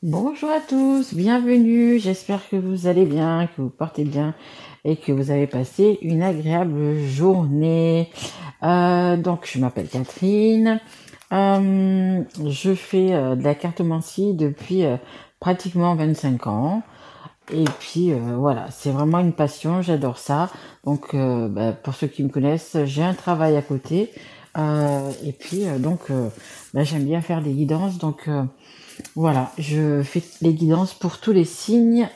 Bonjour à tous, bienvenue. J'espère que vous allez bien, que vous portez bien et que vous avez passé une agréable journée. Donc, je m'appelle Catherine. Je fais de la cartomancie depuis pratiquement 25 ans. Et puis voilà, c'est vraiment une passion, j'adore ça. Donc, pour ceux qui me connaissent, j'ai un travail à côté. J'aime bien faire des guidances. Voilà, je fais les guidances pour tous les signes.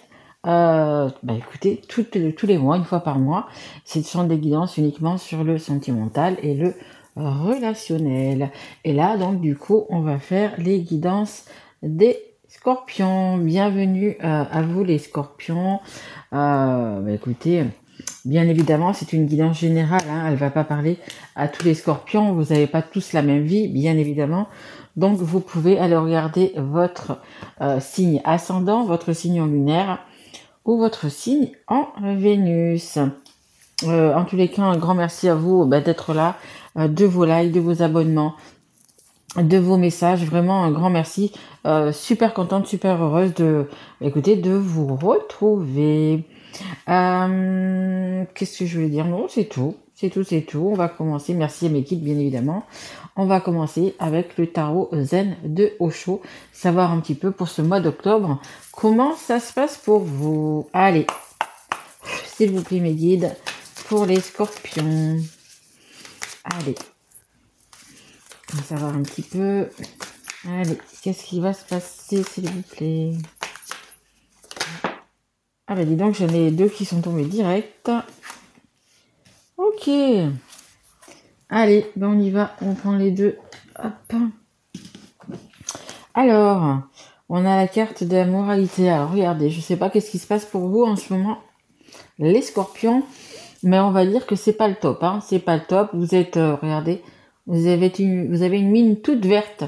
Écoutez, tous les mois, une fois par mois, ce sont des guidances uniquement sur le sentimental et le relationnel. Et là, donc, du coup, on va faire les guidances des scorpions. Bienvenue à vous, les scorpions. Écoutez, bien évidemment, c'est une guidance générale, hein, elle ne va pas parler à tous les scorpions. Vous n'avez pas tous la même vie, bien évidemment. Donc, vous pouvez aller regarder votre signe ascendant, votre signe lunaire ou votre signe en Vénus. En tous les cas, un grand merci à vous d'être là, de vos likes, de vos abonnements, de vos messages. Vraiment, un grand merci. Super contente, super heureuse de vous retrouver. Qu'est-ce que je voulais dire? Non, c'est tout. C'est tout. On va commencer. Merci à mes guides, bien évidemment. On va commencer avec le tarot Zen de Osho. Savoir un petit peu pour ce mois d'octobre comment ça se passe pour vous. Allez, s'il vous plaît, mes guides, pour les scorpions. Allez, on va savoir un petit peu. Allez, qu'est-ce qui va se passer, s'il vous plaît? Ah bah dis donc, j'en ai deux qui sont tombés direct. Ok. Allez, on y va, on prend les deux. Hop. Alors, on a la carte de la moralité. Alors, regardez, je sais pas qu'est-ce qui se passe pour vous en ce moment, les scorpions, mais on va dire que c'est pas le top, hein. C'est pas le top. Vous êtes, regardez, vous avez une mine toute verte.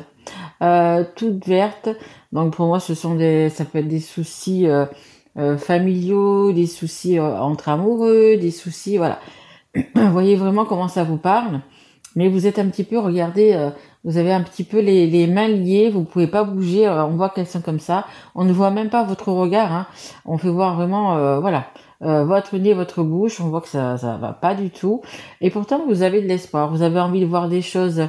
Toute verte. Donc, pour moi, ça peut être des soucis familiaux, des soucis entre amoureux, des soucis, voilà. Vous voyez vraiment comment ça vous parle. Mais vous êtes un petit peu, regardez, vous avez un petit peu les mains liées, vous pouvez pas bouger, on voit qu'elles sont comme ça. On ne voit même pas votre regard, hein. On fait voir vraiment, votre nez, votre bouche, on voit que ça va pas du tout. Et pourtant, vous avez de l'espoir, vous avez envie de voir des choses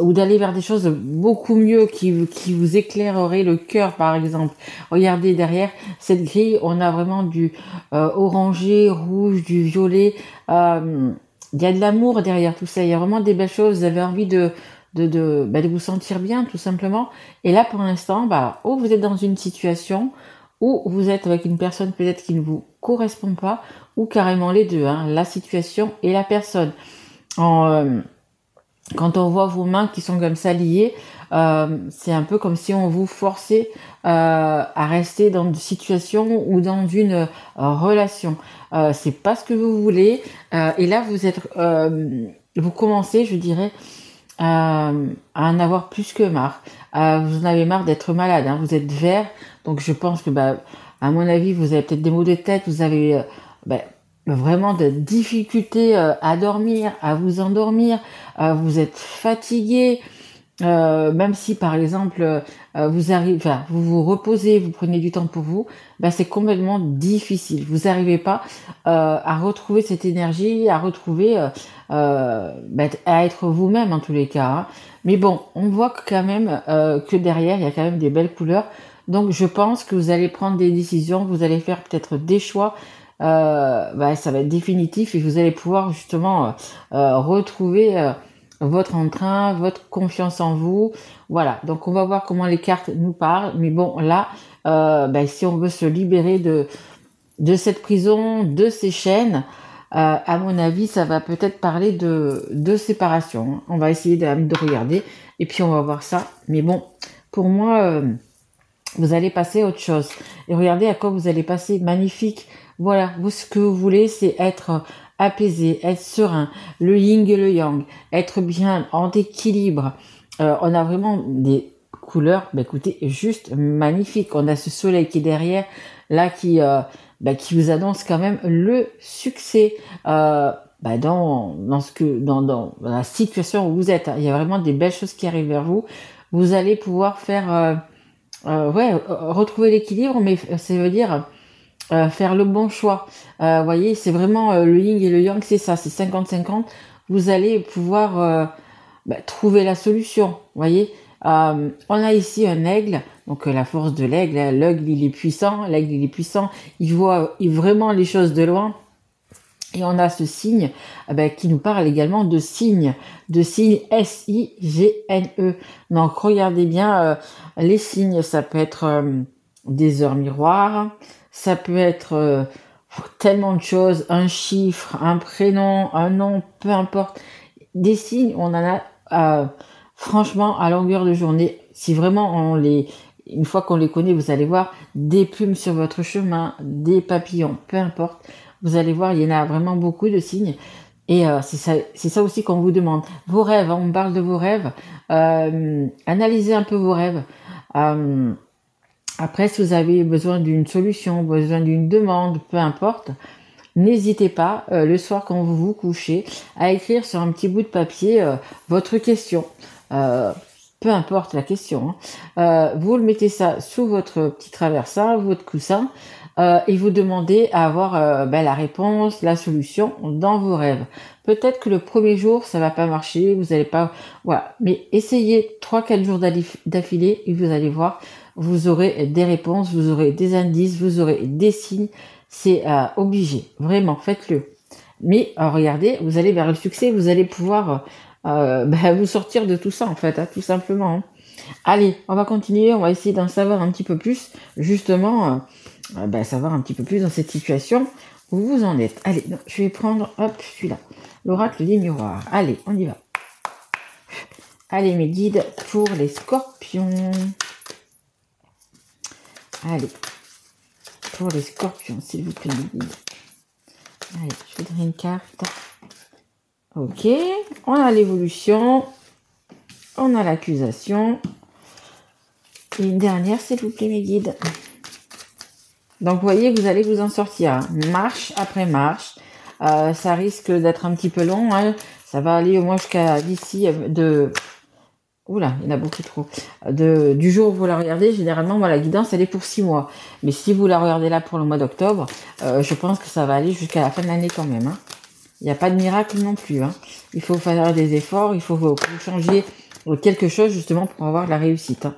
ou d'aller vers des choses beaucoup mieux qui vous éclaireraient le cœur, par exemple. Regardez derrière cette grille, on a vraiment du orangé, rouge, du violet. Il y a de l'amour derrière tout ça. Il y a vraiment des belles choses. Vous avez envie de vous sentir bien, tout simplement. Et là, pour l'instant, ou vous êtes dans une situation où vous êtes avec une personne peut-être qui ne vous correspond pas, ou carrément les deux, hein, la situation et la personne. Quand on voit vos mains qui sont comme ça liées, c'est un peu comme si on vous forçait à rester dans une situation ou dans une relation. C'est pas ce que vous voulez. Et là, vous commencez, je dirais, à en avoir plus que marre. Vous en avez marre d'être malade, hein. Vous êtes vert, donc je pense que, à mon avis, vous avez peut-être des maux de tête. Vous avez vraiment de difficultés à dormir, à vous endormir. Vous êtes fatigué. Même si par exemple vous vous reposez, vous prenez du temps pour vous, c'est complètement difficile. Vous n'arrivez pas à retrouver cette énergie, à retrouver, à être vous-même en tous les cas, hein. Mais bon, on voit quand même que derrière, il y a quand même des belles couleurs. Donc je pense que vous allez prendre des décisions, vous allez faire peut-être des choix. Ça va être définitif et vous allez pouvoir justement retrouver votre entrain, votre confiance en vous. Voilà, donc on va voir comment les cartes nous parlent. Mais bon, là, si on veut se libérer de cette prison, de ces chaînes, à mon avis, ça va peut-être parler de séparation. On va essayer de regarder et puis on va voir ça. Mais bon, pour moi, vous allez passer à autre chose. Et regardez à quoi vous allez passer. Magnifique. Voilà, vous, ce que vous voulez, c'est être apaisé, être serein, le yin et le yang, être bien en équilibre. On a vraiment des couleurs, écoutez, juste magnifiques. On a ce soleil qui est derrière, là, qui vous annonce quand même le succès. Dans la situation où vous êtes, hein. Il y a vraiment des belles choses qui arrivent vers vous. Vous allez pouvoir faire ouais, retrouver l'équilibre, mais ça veut dire faire le bon choix. Vous voyez, c'est vraiment le yin et le yang, c'est ça, c'est 50-50. Vous allez pouvoir trouver la solution. Vous voyez, on a ici un aigle, donc la force de l'aigle. L'aigle, il est puissant. L'aigle, il est puissant. Il voit vraiment les choses de loin. Et on a ce signe qui nous parle également de signe S-I-G-N-E. Donc regardez bien les signes, ça peut être des heures miroirs, ça peut être tellement de choses, un chiffre, un prénom, un nom, peu importe. Des signes, on en a franchement à longueur de journée. Si vraiment une fois qu'on les connaît, vous allez voir des plumes sur votre chemin, des papillons, peu importe. Vous allez voir, il y en a vraiment beaucoup de signes. Et c'est ça aussi qu'on vous demande. Vos rêves, hein, on parle de vos rêves. Analysez un peu vos rêves. Après, si vous avez besoin d'une solution, besoin d'une demande, peu importe, n'hésitez pas, le soir quand vous vous couchez, à écrire sur un petit bout de papier votre question. Peu importe la question. Vous le mettez ça sous votre petit traversin, votre coussin, et vous demandez à avoir la réponse, la solution dans vos rêves. Peut-être que le premier jour, ça va pas marcher, vous allez pas... Voilà. Mais essayez 3-4 jours d'affilée et vous allez voir, vous aurez des réponses, vous aurez des indices, vous aurez des signes. C'est obligé. Vraiment, faites-le. Mais regardez, vous allez vers le succès, vous allez pouvoir vous sortir de tout ça, en fait, hein, tout simplement. Hein. Allez, on va continuer, on va essayer d'en savoir un petit peu plus, justement... savoir un petit peu plus dans cette situation où vous en êtes. Allez, donc, je vais prendre, hop, celui-là, l'oracle des miroirs. Allez, on y va. Allez, mes guides pour les scorpions. Allez, pour les scorpions, s'il vous plaît, mes guides. Allez, je voudrais une carte. Ok, on a l'évolution, on a l'accusation. Et une dernière, s'il vous plaît, mes guides. Donc, vous voyez, vous allez vous en sortir. Hein. Marche après marche. Ça risque d'être un petit peu long. Hein. Ça va aller au moins jusqu'à d'ici Oula, il y en a beaucoup trop. Du jour où vous la regardez, généralement, moi, la guidance, elle est pour 6 mois. Mais si vous la regardez là pour le mois d'octobre, je pense que ça va aller jusqu'à la fin de l'année quand même. Hein. Il n'y a pas de miracle non plus. Hein. Il faut faire des efforts. Il faut que vous changiez quelque chose justement pour avoir la réussite. Hein.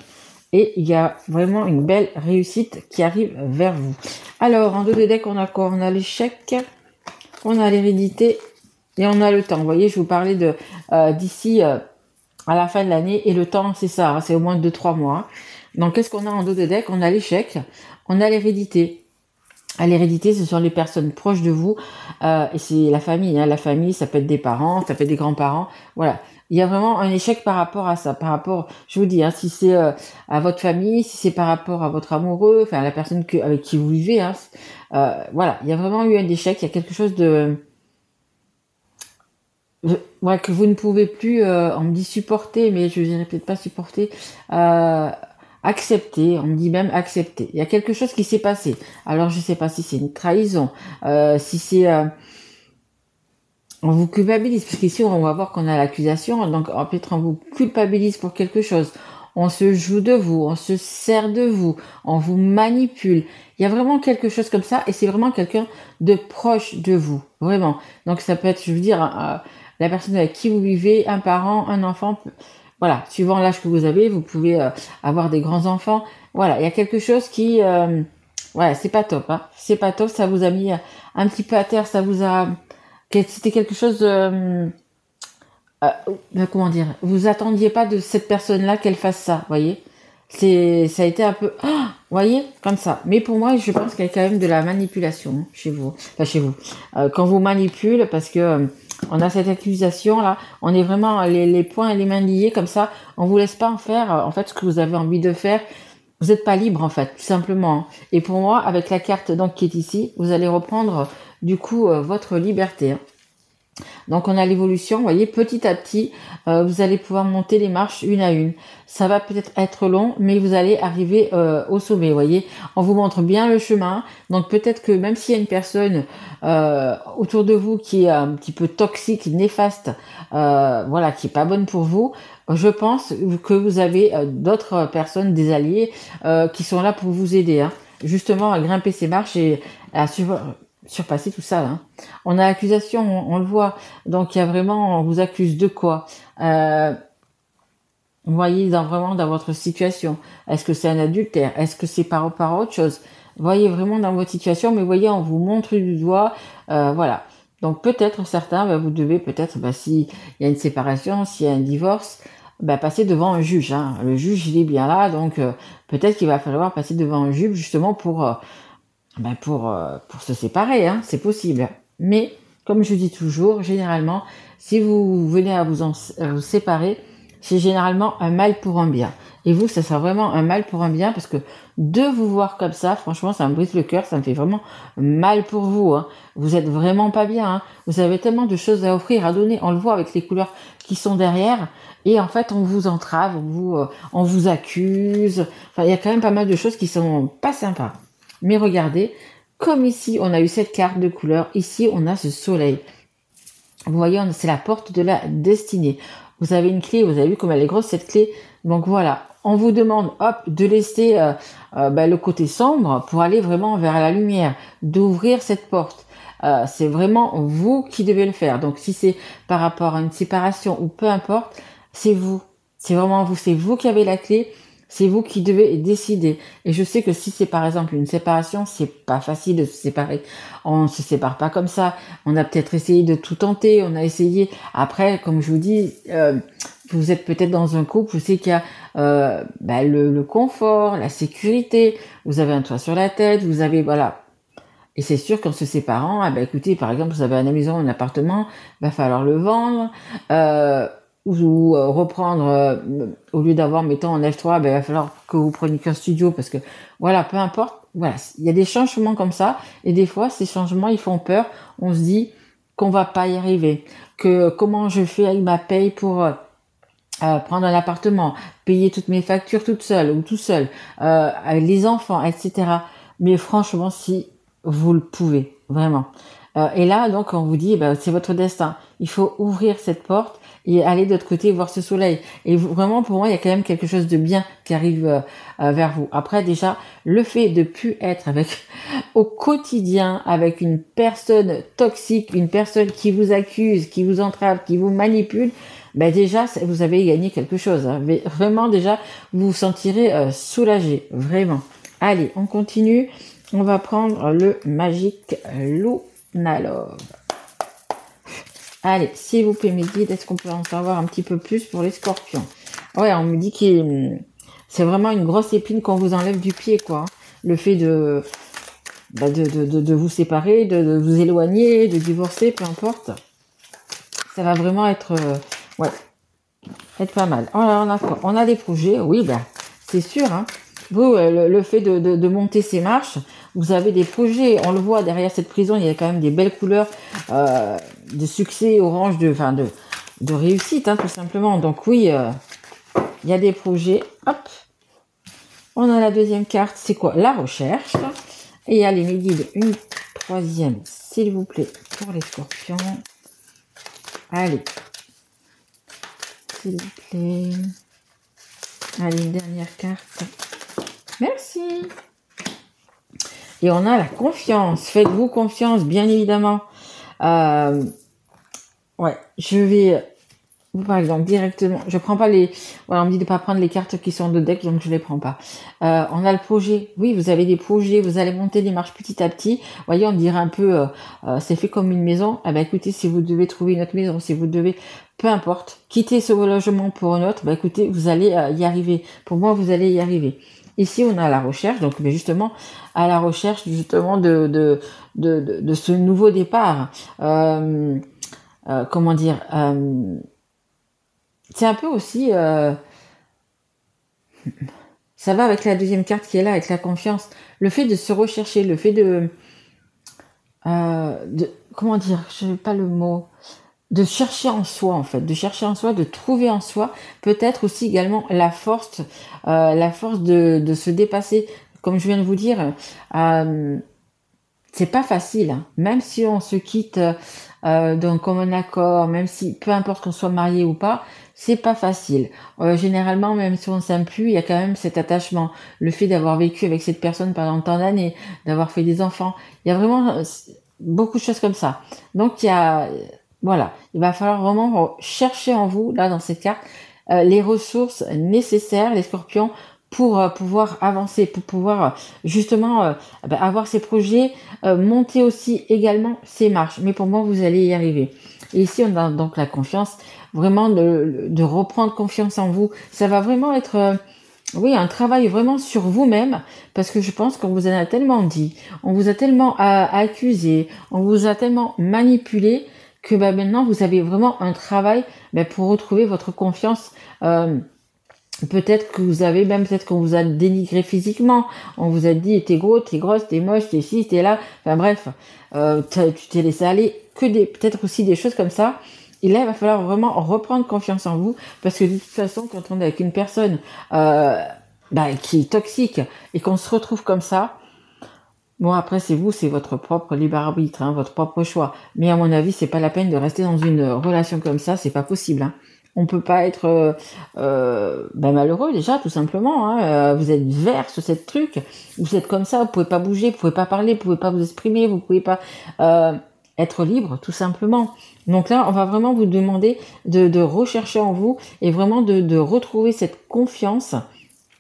Et il y a vraiment une belle réussite qui arrive vers vous. Alors, en dos de deck, on a quoi? On a l'échec, on a l'hérédité et on a le temps. Vous voyez, je vous parlais de d'ici à la fin de l'année. Et le temps, c'est ça, hein, c'est au moins 2-3 mois. Donc, qu'est-ce qu'on a en dos de deck? On a l'échec, on a l'hérédité. L'hérédité, ce sont les personnes proches de vous. Et c'est la famille. Hein. La famille, ça peut être des parents, ça peut être des grands-parents. Voilà. Il y a vraiment un échec par rapport à ça, par rapport, je vous dis, hein, si c'est à votre famille, si c'est par rapport à votre amoureux, enfin à la personne avec qui vous vivez, hein, voilà, il y a vraiment eu un échec, il y a quelque chose que vous ne pouvez plus, on me dit supporter, mais je dirais peut-être pas supporter, accepter, on me dit même accepter. Il y a quelque chose qui s'est passé. Alors je sais pas si c'est une trahison, si c'est on vous culpabilise, parce qu'ici on va voir qu'on a l'accusation, donc peut-être on vous culpabilise pour quelque chose, on se joue de vous, on se sert de vous, on vous manipule. Il y a vraiment quelque chose comme ça, et c'est vraiment quelqu'un de proche de vous, vraiment. Donc ça peut être, je veux dire, la personne avec qui vous vivez, un parent, un enfant, voilà, suivant l'âge que vous avez, vous pouvez avoir des grands-enfants. Voilà, il y a quelque chose qui... ouais, c'est pas top, hein. C'est pas top, ça vous a mis un petit peu à terre, ça vous a... C'était quelque chose comment dire, vous attendiez pas de cette personne-là qu'elle fasse ça, voyez. Ça a été un peu, voyez, comme ça. Mais pour moi, je pense qu'il y a quand même de la manipulation hein, chez vous. Enfin, chez vous. Quand vous manipule, parce que on a cette accusation là, on est vraiment les poings et les mains liés comme ça. On vous laisse pas en faire, en fait, ce que vous avez envie de faire. Vous n'êtes pas libre en fait, tout simplement. Et pour moi, avec la carte donc qui est ici, vous allez reprendre du coup votre liberté. Hein. Donc on a l'évolution, vous voyez, petit à petit, vous allez pouvoir monter les marches une à une. Ça va peut-être être long, mais vous allez arriver au sommet, vous voyez. On vous montre bien le chemin. Donc peut-être que même s'il y a une personne autour de vous qui est un petit peu toxique, néfaste, voilà, qui est pas bonne pour vous, je pense que vous avez d'autres personnes, des alliés, qui sont là pour vous aider, hein, justement à grimper ces marches et à surpasser tout ça, hein. On a accusation, on le voit. Donc il y a vraiment, on vous accuse de quoi? Vous voyez vraiment dans votre situation. Est-ce que c'est un adultère? Est-ce que c'est par autre chose? Vous voyez vraiment dans votre situation, mais vous voyez, on vous montre du doigt, voilà. Donc peut-être certains, vous devez peut-être, s'il y a une séparation, s'il y a un divorce, passer devant un juge, hein. Le juge, il est bien là, donc peut-être qu'il va falloir passer devant un juge justement pour se séparer, hein, c'est possible. Mais, comme je dis toujours, généralement, si vous venez à vous séparer, c'est généralement un mal pour un bien. Et vous, ça sera vraiment un mal pour un bien, parce que de vous voir comme ça, franchement, ça me brise le cœur, ça me fait vraiment mal pour vous, hein. Vous êtes vraiment pas bien, hein. Vous avez tellement de choses à offrir, à donner. On le voit avec les couleurs qui sont derrière. Et en fait, on vous entrave, on vous accuse. Enfin, il y a quand même pas mal de choses qui sont pas sympas. Mais regardez, comme ici, on a eu cette carte de couleur, ici, on a ce soleil. Vous voyez, c'est la porte de la destinée. Vous avez une clé, vous avez vu comme elle est grosse, cette clé. Donc voilà, on vous demande, hop, de laisser le côté sombre pour aller vraiment vers la lumière, d'ouvrir cette porte. C'est vraiment vous qui devez le faire. Donc si c'est par rapport à une séparation ou peu importe, c'est vous. C'est vraiment vous. C'est vous qui avez la clé. C'est vous qui devez décider. Et je sais que si c'est par exemple une séparation, c'est pas facile de se séparer. On ne se sépare pas comme ça. On a peut-être essayé de tout tenter. On a essayé. Après, comme je vous dis, vous êtes peut-être dans un couple. Vous savez qu'il y a le confort, la sécurité. Vous avez un toit sur la tête. Vous avez voilà. Et c'est sûr qu'en se séparant, écoutez, par exemple, vous avez une maison, un appartement, va falloir le vendre. Ou reprendre, au lieu d'avoir, mettons, en F3, il va falloir que vous preniez qu'un studio, parce que, voilà, peu importe, voilà, il y a des changements comme ça, et des fois, ces changements, ils font peur, on se dit qu'on va pas y arriver, que comment je fais avec ma paye pour prendre un appartement, payer toutes mes factures toute seule, ou tout seul, avec les enfants, etc. Mais franchement, si vous le pouvez, vraiment. Et là, donc, on vous dit, c'est votre destin. Il faut ouvrir cette porte et aller de l'autre côté voir ce soleil. Et vraiment, pour moi, il y a quand même quelque chose de bien qui arrive vers vous. Après, déjà, le fait de plus être au quotidien avec une personne toxique, une personne qui vous accuse, qui vous entrave, qui vous manipule, déjà, vous avez gagné quelque chose, hein. Mais vraiment, déjà, vous vous sentirez soulagé, vraiment. Allez, on continue. On va prendre le Magic Lunalove. Allez, s'il vous plaît, mes guides, est-ce qu'on peut en savoir un petit peu plus pour les scorpions? Ouais, on me dit que c'est vraiment une grosse épine qu'on vous enlève du pied, quoi. Le fait de vous séparer, de vous éloigner, de divorcer, peu importe. Ça va vraiment être pas mal. Alors, on a des projets, oui, c'est sûr, hein. Vous, le fait de monter ces marches, vous avez des projets, on le voit derrière cette prison, il y a quand même des belles couleurs de succès orange, de réussite, hein, tout simplement. Donc oui, il y a des projets. Hop, on a la deuxième carte, c'est quoi? La recherche. Et allez, mes guides, une troisième, s'il vous plaît, pour les scorpions. Allez, s'il vous plaît. Allez, une dernière carte. Merci. Et on a la confiance. Faites-vous confiance, bien évidemment. Je vais, par exemple, directement. Je prends pas les. Voilà, on me dit de pas prendre les cartes qui sont de deck, donc je les prends pas. On a le projet. Oui, vous avez des projets. Vous allez monter les marches petit à petit. Vous voyez, on dirait un peu. C'est fait comme une maison. Écoutez, si vous devez trouver une autre maison, si vous devez, peu importe, quitter ce logement pour un autre, écoutez, vous allez y arriver. Pour moi, vous allez y arriver. Ici, on a la recherche, donc mais justement à la recherche justement de ce nouveau départ. Comment dire, c'est un peu aussi, ça va avec la deuxième carte qui est là, avec la confiance. Le fait de se rechercher, le fait comment dire, je n'ai pas le mot. de chercher en soi en fait, de chercher en soi, de trouver en soi peut-être aussi également la force de se dépasser. Comme je viens de vous dire, c'est pas facile, hein. Même si on se quitte d'un commun accord, même si peu importe qu'on soit marié ou pas, c'est pas facile. Généralement, même si on s'aime plus, il y a quand même cet attachement. Le fait d'avoir vécu avec cette personne pendant tant d'années, d'avoir fait des enfants, il y a vraiment beaucoup de choses comme ça. Donc il y a, voilà, il va falloir vraiment chercher en vous, là dans cette carte, les ressources nécessaires, les scorpions, pour pouvoir avancer, pour pouvoir justement avoir ces projets, monter aussi également ces marches. Mais pour moi, vous allez y arriver. Et ici, on a donc la confiance, vraiment de reprendre confiance en vous. Ça va vraiment être, oui, un travail vraiment sur vous-même, parce que je pense qu'on vous en a tellement dit, on vous a tellement accusé, on vous a tellement manipulé, que maintenant, vous avez vraiment un travail pour retrouver votre confiance. Peut-être que vous avez même, peut-être qu'on vous a dénigré physiquement, on vous a dit t'es gros, t'es grosse, t'es moche, t'es ci, t'es là, enfin bref, tu t'es laissé aller, peut-être aussi des choses comme ça. Et là, il va falloir vraiment reprendre confiance en vous, parce que de toute façon, quand on est avec une personne qui est toxique et qu'on se retrouve comme ça, bon après c'est vous, c'est votre propre libre arbitre, hein, votre propre choix. Mais à mon avis, c'est pas la peine de rester dans une relation comme ça, c'est pas possible, hein. On peut pas être malheureux déjà, tout simplement, hein. Vous êtes vert sur cette truc, vous êtes comme ça, vous pouvez pas bouger, vous pouvez pas parler, vous pouvez pas vous exprimer, vous pouvez pas être libre, tout simplement. Donc là, on va vraiment vous demander de rechercher en vous et vraiment de retrouver cette confiance.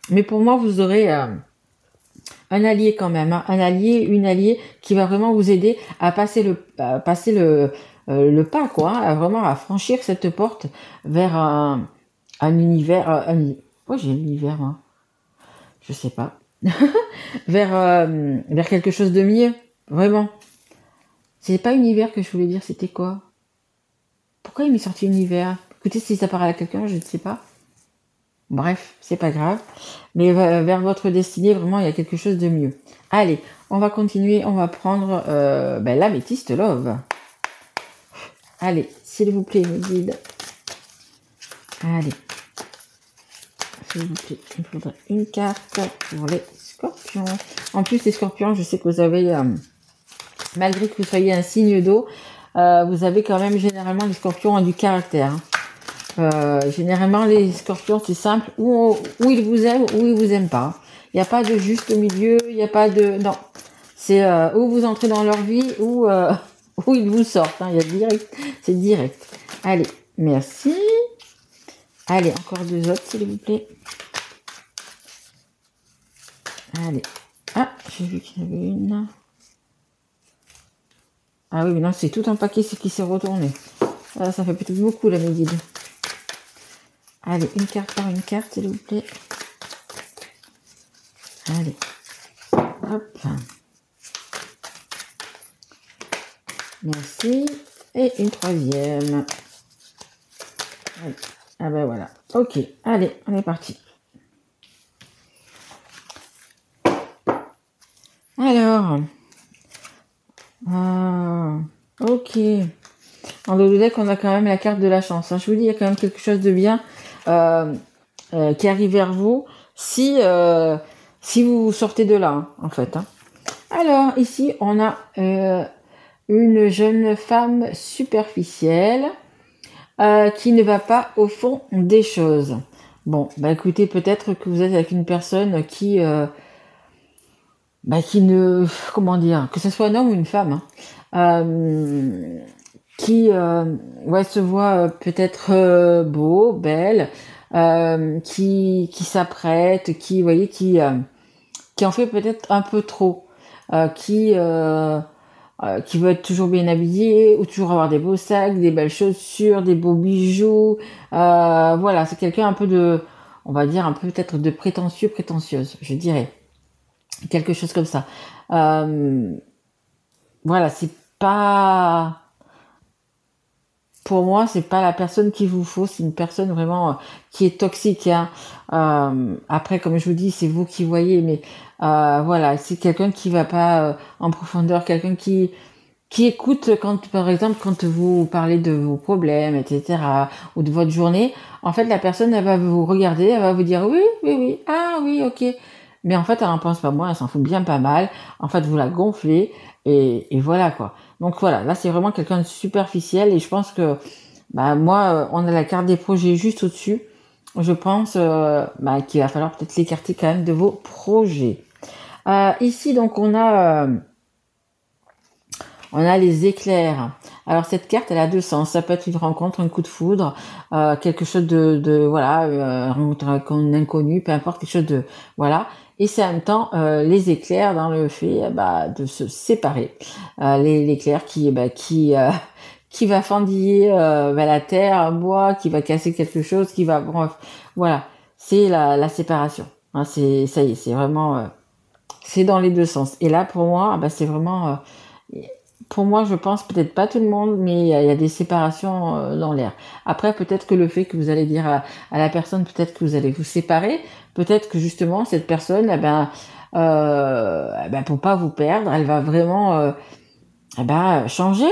Mais pour moi, vous aurez un allié quand même, hein, un allié, une alliée qui va vraiment vous aider à passer le pas, quoi, hein, vraiment à franchir cette porte vers un univers, ouais, j'ai l'univers, moi, je sais pas, vers quelque chose de mieux, vraiment. C'est pas univers que je voulais dire, c'était quoi? Pourquoi il m'est sorti univers? Écoutez, si ça parle à quelqu'un, je ne sais pas. Bref, c'est pas grave. Mais vers votre destinée, vraiment, il y a quelque chose de mieux. Allez, on va continuer. On va prendre l'améthyste love. Allez, s'il vous plaît, mes guides. Allez. S'il vous plaît, il faudrait une carte pour les scorpions. En plus, les scorpions, je sais que vous avez, malgré que vous soyez un signe d'eau, vous avez quand même, généralement, les scorpions ont du caractère, hein. Généralement, les scorpions, c'est simple, ou ils vous aiment ou ils vous aiment pas. Il n'y a pas de juste milieu, il n'y a pas de... Non, c'est où vous entrez dans leur vie ou où ils vous sortent, hein. Il y a direct, c'est direct. Allez, merci. Allez, encore deux autres, s'il vous plaît. Allez. Ah, j'ai vu qu'il y avait une. Ah oui, mais non, c'est tout un paquet qui s'est retourné. Ah, ça fait peut-être beaucoup, là, mes guides. Allez, une carte par une carte, s'il vous plaît. Allez. Hop. Merci. Et une troisième. Allez. Ah ben voilà. Ok. Allez, on est parti. Alors. Ok. En dos de deck, on a quand même la carte de la chance, hein. Je vous dis, il y a quand même quelque chose de bien qui arrive vers vous si vous sortez de là, hein, en fait, hein. Alors, ici, on a une jeune femme superficielle qui ne va pas au fond des choses. Bon, écoutez, peut-être que vous êtes avec une personne qui ne... Comment dire? Que ce soit un homme ou une femme, hein, qui se voit peut-être beau, belle, qui s'apprête, qui, vous voyez, qui en fait peut-être un peu trop, qui veut être toujours bien habillé, ou toujours avoir des beaux sacs, des belles chaussures, des beaux bijoux. Voilà, c'est quelqu'un un peu de, on va dire, un peu peut-être de prétentieux, prétentieuse, je dirais. Quelque chose comme ça. Voilà, c'est pas... Pour moi, c'est pas la personne qu'il vous faut, c'est une personne vraiment qui est toxique, hein. Après, comme je vous dis, c'est vous qui voyez, mais voilà, c'est quelqu'un qui va pas en profondeur, quelqu'un qui qui écoute quand, par exemple, quand vous parlez de vos problèmes, etc., ou de votre journée. En fait, la personne, elle va vous regarder, elle va vous dire oui, oui, oui, ah oui, ok. Mais en fait, elle n'en pense pas moins, elle s'en fout bien pas mal. En fait, vous la gonflez et voilà quoi. Donc voilà, là, c'est vraiment quelqu'un de superficiel et je pense que bah, moi, on a la carte des projets juste au-dessus. Je pense bah, qu'il va falloir peut-être l'écarter quand même de vos projets. Ici, donc, on a les éclairs. Alors cette carte, elle a deux sens. Ça peut être une rencontre, un coup de foudre, quelque chose voilà, rencontre avec un inconnu, peu importe, quelque chose de voilà. Et c'est en même temps les éclairs dans le fait bah, de se séparer. L'éclair qui va fendiller bah, la terre, un bois, qui va casser quelque chose, qui va bref, voilà. C'est la séparation. Hein, c'est ça y est, c'est vraiment c'est dans les deux sens. Et là pour moi, bah, c'est vraiment pour moi, je pense peut-être pas tout le monde, mais il y a des séparations dans l'air. Après, peut-être que le fait que vous allez dire à la personne, peut-être que vous allez vous séparer, peut-être que justement cette personne, pour pas vous perdre, elle va vraiment changer.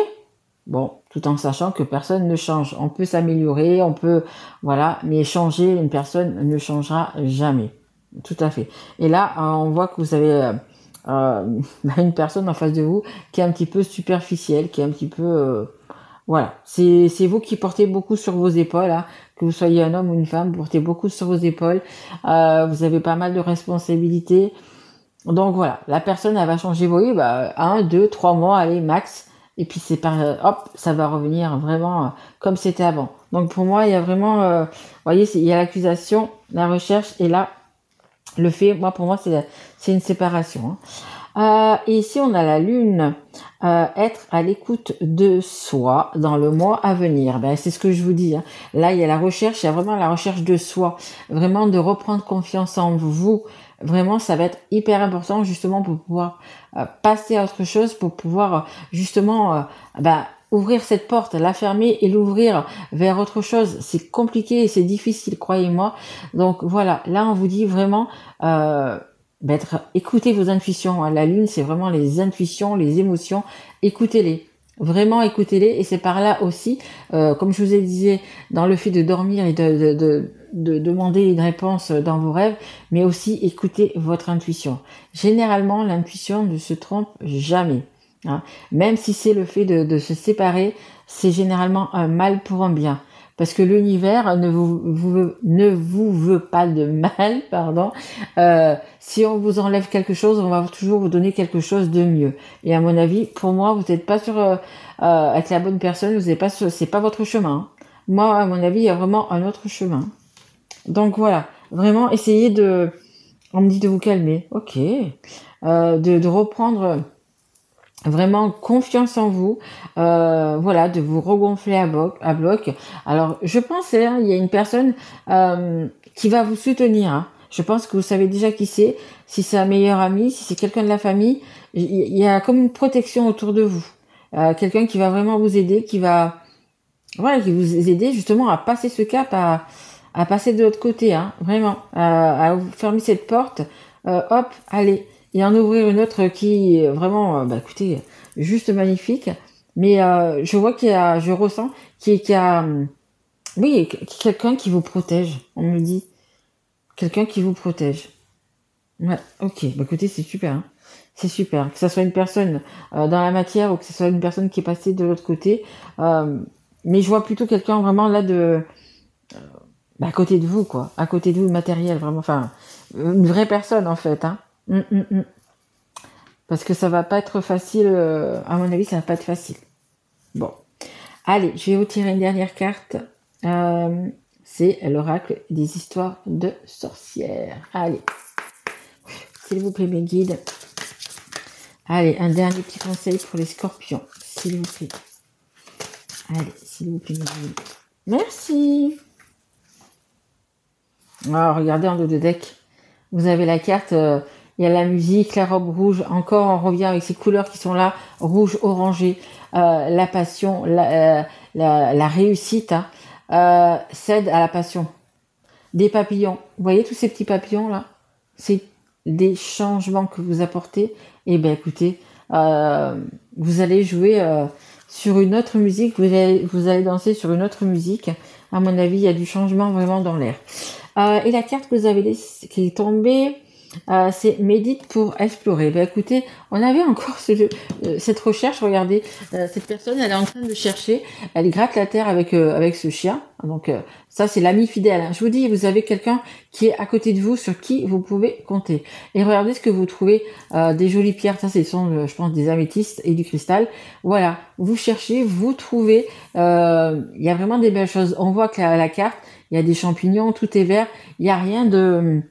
Bon, tout en sachant que personne ne change. On peut s'améliorer, on peut voilà, mais changer, une personne ne changera jamais. Tout à fait. Et là, on voit que vous avez une personne en face de vous qui est un petit peu superficielle, qui est un petit peu voilà. C'est vous qui portez beaucoup sur vos épaules, hein, que vous soyez un homme ou une femme, vous portez beaucoup sur vos épaules. Vous avez pas mal de responsabilités. Donc voilà, la personne elle va changer, vous voyez, 1, 2, 3 mois, allez max. Et puis c'est par hop, ça va revenir vraiment comme c'était avant. Donc pour moi, il y a vraiment, vous voyez, il y a l'accusation, la recherche et là le fait. Moi pour moi c'est une séparation. Hein. Et ici on a la lune, être à l'écoute de soi dans le mois à venir. Ben c'est ce que je vous dis. Hein. Là il y a la recherche, il y a vraiment la recherche de soi, vraiment de reprendre confiance en vous. Vraiment, ça va être hyper important justement pour pouvoir passer à autre chose, pour pouvoir justement ouvrir cette porte, la fermer et l'ouvrir vers autre chose. C'est compliqué et c'est difficile, croyez-moi. Donc voilà, là on vous dit vraiment écoutez vos intuitions. La lune, c'est vraiment les intuitions, les émotions. Écoutez-les. Vraiment écoutez-les et c'est par là aussi, comme je vous ai dit, dans le fait de dormir et de demander une réponse dans vos rêves, mais aussi écoutez votre intuition. Généralement, l'intuition ne se trompe jamais. Hein. Même si c'est le fait de se séparer, c'est généralement un mal pour un bien. Parce que l'univers ne vous veut pas de mal, pardon. Si on vous enlève quelque chose, on va toujours vous donner quelque chose de mieux. Et à mon avis, pour moi, vous n'êtes pas sur avec la bonne personne, vous n'êtes pas c'est pas votre chemin. Hein. Moi, à mon avis, il y a vraiment un autre chemin. Donc voilà, vraiment essayez on me dit de vous calmer, ok, de reprendre vraiment confiance en vous, voilà, de vous regonfler à bloc. Alors, je pense, hein, il y a une personne qui va vous soutenir. Hein. Je pense que vous savez déjà qui c'est, si c'est un meilleur ami, si c'est quelqu'un de la famille, il y a comme une protection autour de vous. Quelqu'un qui va vraiment vous aider, voilà, qui vous aider justement à passer ce cap, à passer de l'autre côté, hein, vraiment, à fermer cette porte, hop, allez, et en ouvrir une autre qui est vraiment, écoutez, juste magnifique. Mais je vois je ressens qu'il y a, oui, quelqu'un qui vous protège, on me dit, quelqu'un qui vous protège. Ouais, ok, écoutez, c'est super, hein. C'est super, que ça soit une personne dans la matière ou que ce soit une personne qui est passée de l'autre côté. Mais je vois plutôt quelqu'un vraiment là à côté de vous, quoi. À côté de vous, matériel, vraiment. Enfin, une vraie personne, en fait. Hein. Parce que ça va pas être facile. À mon avis, ça va pas être facile. Bon. Allez, je vais vous tirer une dernière carte. C'est l'oracle des histoires de sorcières. Allez. S'il vous plaît, mes guides. Allez, un dernier petit conseil pour les scorpions. S'il vous plaît. Allez, s'il vous plaît, mes guides. Merci. Alors, regardez en dos de deck. Vous avez la carte, il y a la musique, la robe rouge. Encore, on revient avec ces couleurs qui sont là, rouge, orangé, la passion, la réussite, hein, cède à la passion. Des papillons. Vous voyez tous ces petits papillons là? C'est des changements que vous apportez. Et ben écoutez, vous allez jouer sur une autre musique, vous allez danser sur une autre musique. À mon avis, il y a du changement vraiment dans l'air. Et la carte que vous avez qui est tombée, c'est médite pour explorer. Ben écoutez, on avait encore cette recherche. Regardez, cette personne, elle est en train de chercher. Elle gratte la terre avec ce chien. Donc ça, c'est l'ami fidèle. Hein. Je vous dis, vous avez quelqu'un qui est à côté de vous, sur qui vous pouvez compter. Et regardez ce que vous trouvez. Des jolies pierres. Ça, ce sont, je pense, des améthystes et du cristal. Voilà. Vous cherchez, vous trouvez. Il y a vraiment des belles choses. On voit que la carte, il y a des champignons, tout est vert. Il n'y a rien de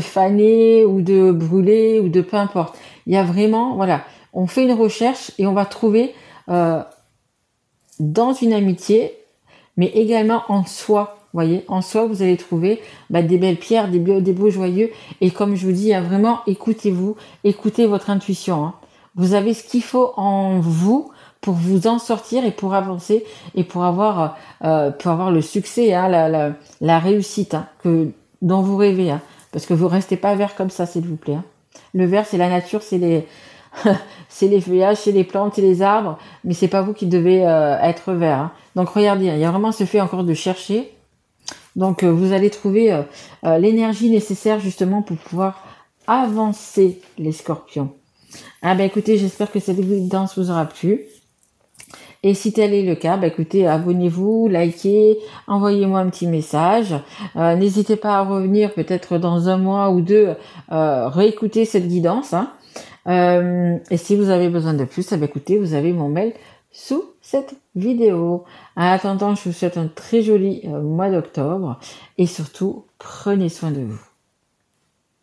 faner ou de brûler ou de peu importe. Il y a vraiment, voilà, on fait une recherche et on va trouver dans une amitié, mais également en soi. Vous voyez, en soi, vous allez trouver des belles pierres, des beaux joyeux. Et comme je vous dis, vraiment, écoutez-vous, écoutez votre intuition. Hein. Vous avez ce qu'il faut en vous pour vous en sortir et pour avancer et pour avoir le succès, hein, la réussite hein, dont vous rêvez. Hein, parce que vous restez pas vert comme ça, s'il vous plaît. Hein. Le vert, c'est la nature, c'est les c'est les feuillages, c'est les plantes, c'est les arbres, mais c'est pas vous qui devez être vert. Hein. Donc regardez, il y a vraiment ce fait encore de chercher. Donc vous allez trouver l'énergie nécessaire justement pour pouvoir avancer les scorpions. Ah ben écoutez, j'espère que cette guidance vous aura plu. Et si tel est le cas, écoutez, abonnez-vous, likez, envoyez-moi un petit message. N'hésitez pas à revenir peut-être dans un mois ou deux, réécouter cette guidance. Hein. Et si vous avez besoin de plus, écoutez, vous avez mon mail sous cette vidéo. En attendant, je vous souhaite un très joli mois d'octobre et surtout, prenez soin de vous.